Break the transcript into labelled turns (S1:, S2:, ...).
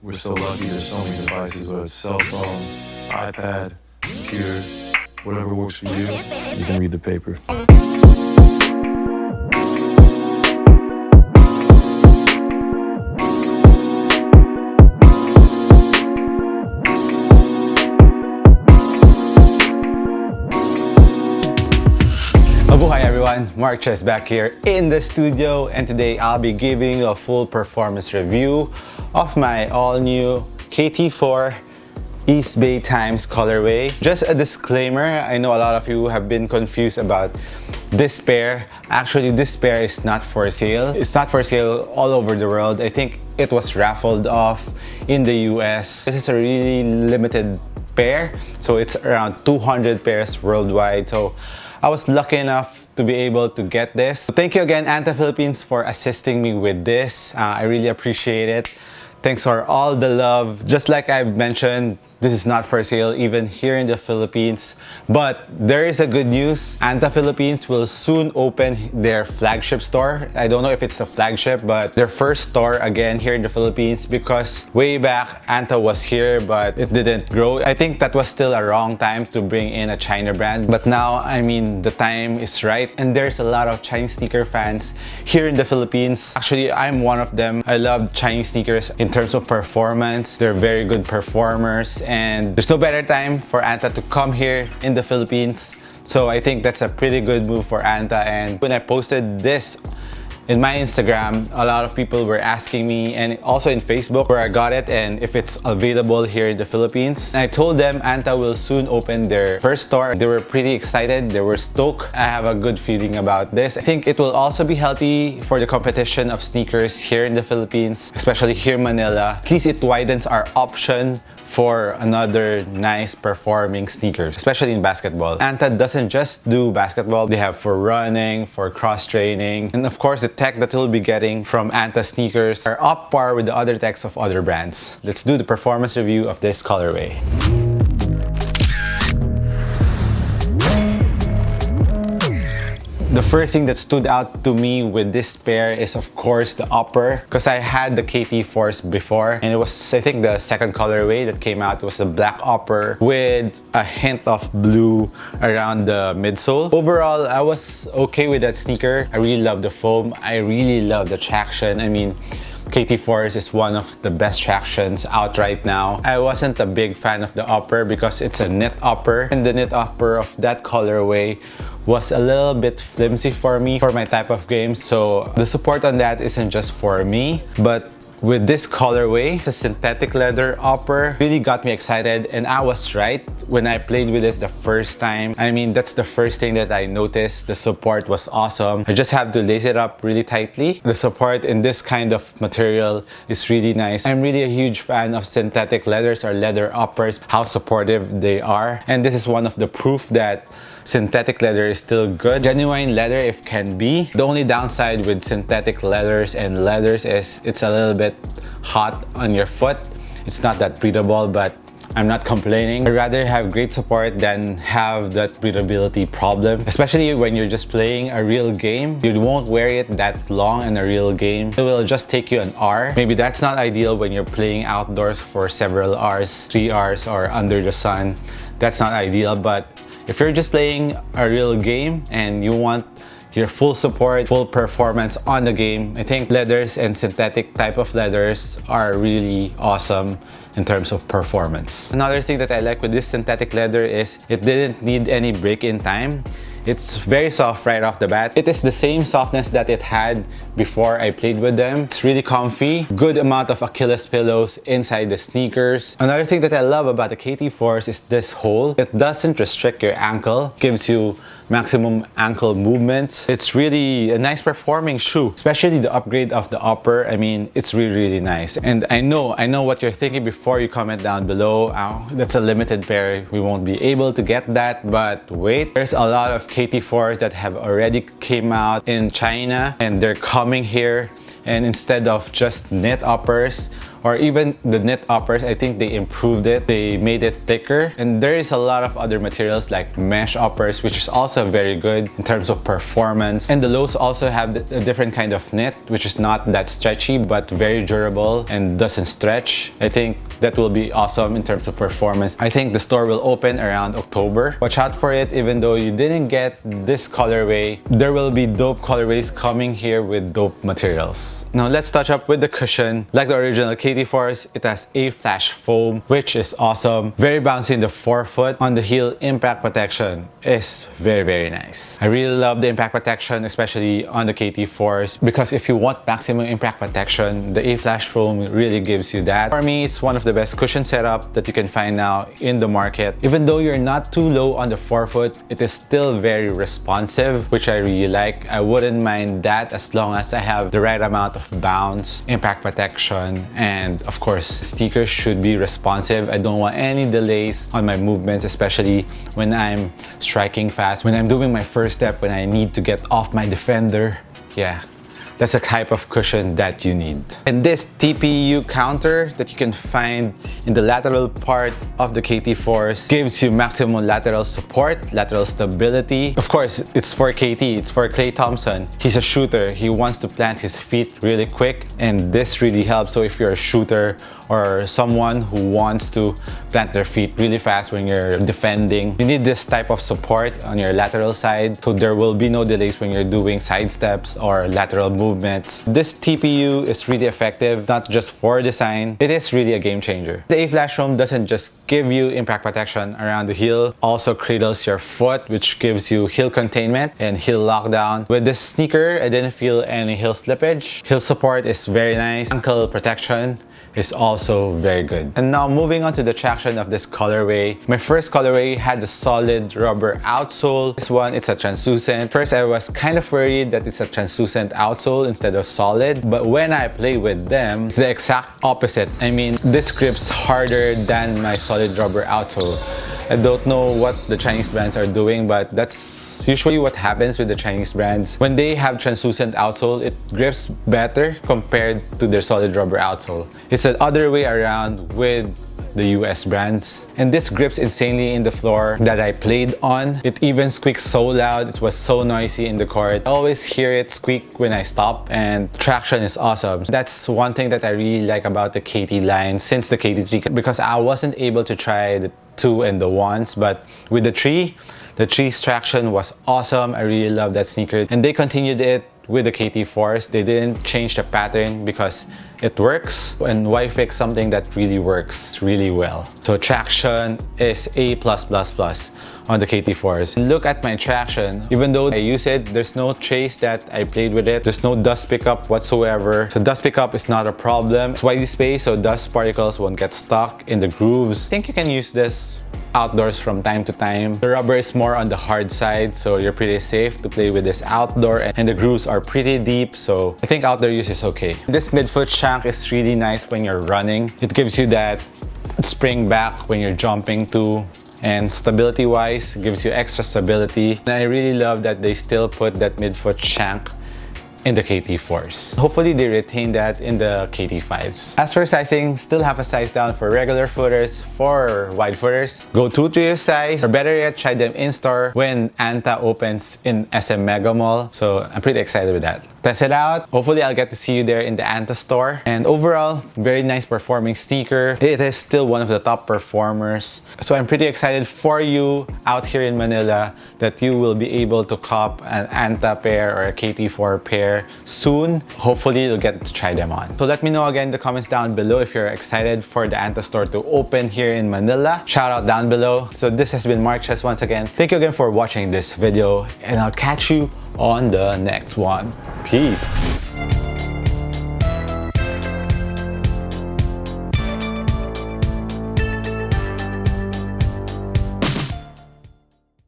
S1: We're so lucky, there's so many devices, whether it's cell phone, iPad, computer, whatever works for you, you can read the paper.
S2: Mabuhay everyone, Mark Chess back here in the studio, and today I'll be giving you a full performance review of my all-new Kt4 Eastbay Times colorway. Just a disclaimer, I know a lot of you have been confused about this pair. Actually, this pair is not for sale. It's not for sale all over the world. I think it was raffled off in the US. This is a really limited pair, so it's around 200 pairs worldwide. So I was lucky enough to be able to get this. So thank you again, Anta Philippines, for assisting me with this. I really appreciate it. Thanks for all the love. Just like I mentioned, this is not for sale even here in the Philippines. But there is a good news. Anta Philippines will soon open their flagship store. I don't know if it's a flagship, but their first store again here in the Philippines, because way back Anta was here but it didn't grow. I think that was still a wrong time to bring in a China brand. But now, I mean, the time is right, and there's a lot of Chinese sneaker fans here in the Philippines. Actually, I'm one of them. I love Chinese sneakers in terms of performance. They're very good performers, and there's no better time for Anta to come here in the Philippines. So I think that's a pretty good move for Anta. And when I posted this in my Instagram, a lot of people were asking me, and also in Facebook, where I got it and if it's available here in the Philippines. And I told them Anta will soon open their first store. They were pretty excited. They were stoked. I have a good feeling about this. I think it will also be healthy for the competition of sneakers here in the Philippines, especially here in Manila. At least it widens our option for another nice performing sneakers, especially in basketball. Anta doesn't just do basketball. They have for running, for cross training, and of course the tech that you'll be getting from Anta sneakers are up par with the other techs of other brands. Let's do the performance review of this colorway. The first thing that stood out to me with this pair is of course the upper, because I had the Kt4s before, and it was, I think, the second colorway that came out. It was the black upper with a hint of blue around the midsole. Overall, I was okay with that sneaker. I really love the foam. I really love the traction. I mean, Kt4s is one of the best tractions out right now. I wasn't a big fan of the upper because it's a knit upper, and the knit upper of that colorway was a little bit flimsy for me, for my type of game. So the support on that isn't just for me. But with this colorway, the synthetic leather upper really got me excited, and I was right when I played with this the first time. I mean, that's the first thing that I noticed. The support was awesome. I just have to lace it up really tightly. The support in this kind of material is really nice. I'm really a huge fan of synthetic leathers or leather uppers, how supportive they are. And this is one of the proof that synthetic leather is still good. Genuine leather if can be. The only downside with synthetic leathers and leathers is it's a little bit hot on your foot. It's not that breathable, but I'm not complaining. I'd rather have great support than have that breathability problem, especially when you're just playing a real game. You won't wear it that long in a real game. It will just take you an hour. Maybe that's not ideal when you're playing outdoors for several hours, 3 hours, or under the sun. That's not ideal, but if you're just playing a real game and you want your full support, full performance on the game, I think leathers and synthetic type of leathers are really awesome in terms of performance. Another thing that I like with this synthetic leather is it didn't need any break-in time. It's very soft right off the bat. It is the same softness that it had before I played with them. It's really comfy. Good amount of Achilles pillows inside the sneakers. Another thing that I love about the Kt4s is this hole. It doesn't restrict your ankle. It gives you maximum ankle movement. It's really a nice performing shoe, especially the upgrade of the upper. I mean, it's really nice. And I know what you're thinking before you comment down below. Oh, that's a limited pair. We won't be able to get that. But wait, there's a lot of Kt4s that have already came out in China, and they're coming here. And instead of just knit uppers, or even the knit uppers, I think they improved it. They made it thicker. And there is a lot of other materials like mesh uppers, which is also very good in terms of performance. And the lows also have a different kind of knit, which is not that stretchy but very durable and doesn't stretch. I think that will be awesome in terms of performance. I think the store will open around October. Watch out for it. Even though you didn't get this colorway, there will be dope colorways coming here with dope materials. Now let's touch up with the cushion. Like the original Kt4s, it has A-flash foam, which is awesome. Very bouncy in the forefoot. On the heel, impact protection is very nice. I really love the impact protection, especially on the Kt4s, because if you want maximum impact protection, the A-flash foam really gives you that. For me, it's one of the best cushion setup that you can find now in the market. Even though you're not too low on the forefoot, it is still very responsive, which I really like. I wouldn't mind that as long as I have the right amount of bounce, impact protection, and of course, sneakers should be responsive. I don't want any delays on my movements, especially when I'm striking fast, when I'm doing my first step, when I need to get off my defender. Yeah, that's the type of cushion that you need. And this TPU counter that you can find in the lateral part of the Kt4s gives you maximum lateral support, lateral stability. Of course, it's for KT, it's for Klay Thompson. He's a shooter. He wants to plant his feet really quick, and this really helps. So if you're a shooter or someone who wants to plant their feet really fast when you're defending, you need this type of support on your lateral side, so there will be no delays when you're doing side steps or lateral movements. This TPU is really effective, not just for design, it is really a game changer. The A-flash foam doesn't just give you impact protection around the heel, also cradles your foot, which gives you heel containment and heel lockdown. With this sneaker, I didn't feel any heel slippage. Heel support is very nice. Ankle protection is also very good. And now moving on to the traction of this colorway. My first colorway had the solid rubber outsole. This one, it's a translucent. First, I was kind of worried that it's a translucent outsole instead of solid, but when I play with them, it's the exact opposite. I mean, this grips harder than my solid rubber outsole. I don't know what the Chinese brands are doing, but that's usually what happens with the Chinese brands. When they have translucent outsole, it grips better compared to their solid rubber outsole. It's the other way around with the US brands. And this grips insanely in the floor that I played on. It even squeaks so loud. It was so noisy in the court. I always hear it squeak when I stop, and traction is awesome. That's one thing that I really like about the KT line since the KT3, because I wasn't able to try the 2 and the 1s, but with the 3's traction was awesome. I really love that sneaker, and they continued it with the Kt4s. They didn't change the pattern because it works, and why fix something that really works really well? So traction is A+++ on the Kt4s. And look at my traction. Even though I use it, there's no trace that I played with it. There's no dust pickup whatsoever. So dust pickup is not a problem. It's widely spaced, so dust particles won't get stuck in the grooves. I think you can use this outdoors from time to time. The rubber is more on the hard side, so you're pretty safe to play with this outdoor, and the grooves are pretty deep, so I think outdoor use is okay. This midfoot shank is really nice when you're running. It gives you that spring back when you're jumping too, and stability wise gives you extra stability. And I really love that they still put that midfoot shank in the Kt4s. Hopefully they retain that in the Kt5s. As for sizing, still have a size down for regular footers. For wide footers, go true to your size, or better yet, try them in store when Anta opens in SM Mega Mall. So I'm pretty excited with that. Test it out. Hopefully I'll get to see you there in the Anta store. And overall, very nice performing sneaker. It is still one of the top performers. So I'm pretty excited for you out here in Manila that you will be able to cop an Anta pair or a Kt4 pair soon. Hopefully you'll get to try them on. So let me know again in the comments down below if you're excited for the Anta store to open here in Manila. Shout out down below. So this has been Mark Chess once again. Thank you again for watching this video, and I'll catch you on the next one. Peace.